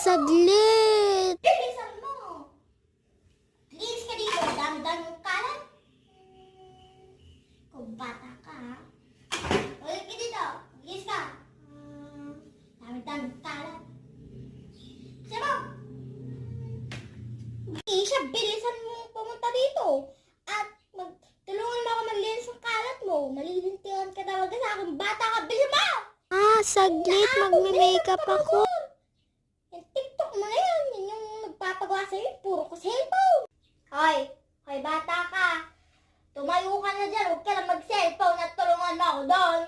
saglit. Bilisan mo. Linis ka dito. Dami-dami yung kalat. Kung bata ka, ha? Ulit ka dito. Linis ka. Dami-dami yung kalat. Sabi Isha, bilisan mo pumunta dito. At tulungan mo ako maglinis ng kalat mo. Malilintihan ka talaga sa akin. Bata ka, bilisan mo! Saglit. Magme-makeup ako. Yung TikTok mo na yan. Yun yung nagpapagawa sa'yo. Puro ko cellphone. Hoy, bata ka. Tumayo ka na dyan. Huwag ka na mag-cellphone at tulungan mo ako doon.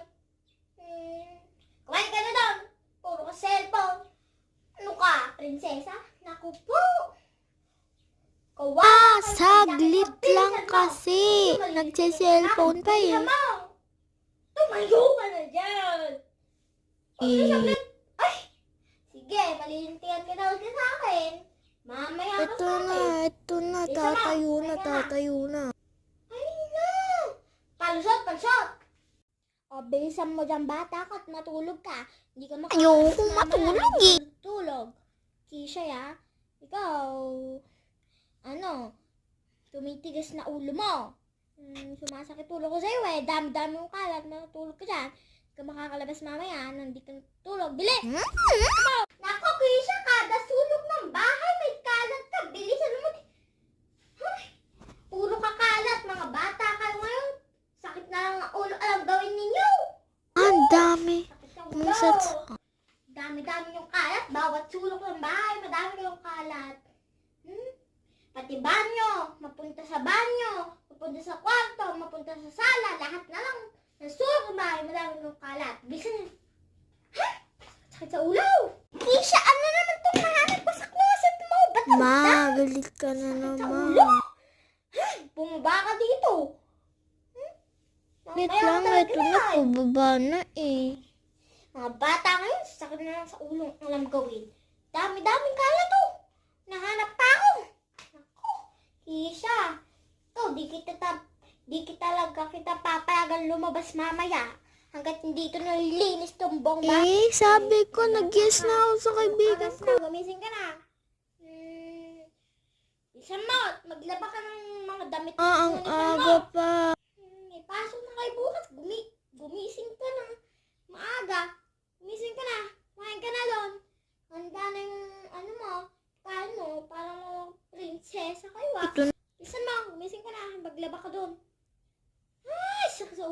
Kumain ka na doon. Puro ko cellphone. Ano ka, prinsesa? Naku po. Saglit lang kasi. Nagse-cellphone pa eh. Tumayo ka na dyan. Saglit. Ay, sige, malilintihan ka na ulit sa akin. Mamaya ka sa akin. Ito na. Tatayo na. Ay na! Palusot! Bilisan mo dyan bata ka at matulog ka. Hindi ka Ayoko matulog eh. Tulog. Kisha ya, ikaw, tumitigas na ulo mo. Sumasakit ulo ko sa'yo eh. Dami-dami yung kalat. Matulog ka dyan. Hindi ka makakalabas mamaya. Nandito ka tulog. Bilis! Nako, Kisha, kada sulog ng bahay may kalat ka. Bilisan mo. Puro ka kalat. Mga bata kayo ngayon. Sakit na lang ang ulo. Alam gawin ninyo. Ang dami. Sakit ang ulo. Dami-dami yung kalat. Bawat sulok ng bahay, madami yung kalat. Pati banyo. Mapunta sa banyo. Mapunta sa kwarto. Mapunta sa sala. Lahat na lang. Sa sulok ng bahay, madami yung kalat. Bilisan nyo. Sakit sa ulo. Kisha, ano naman itong nahanap ko sa closet mo? Ba't Galit ka na naman. Bumaba ka dito. Wait lang, ito na. Pababa na eh. Mga bata ngayon, sakit na lang sa ulo ang alam gawin. Dami-daming kalat to. Nahanap pa ako. Naku, Kisha. Ito, di kita papayagan lumabas mamaya. Hanggat hindi ito nalilinis itong buong bahay. Sabi ko, nag-yes na ako sa kaibigan ko. Gumising ka na. Isa mo, maglaba ka ng mga damit. Ang aga pa. May pasok na kayo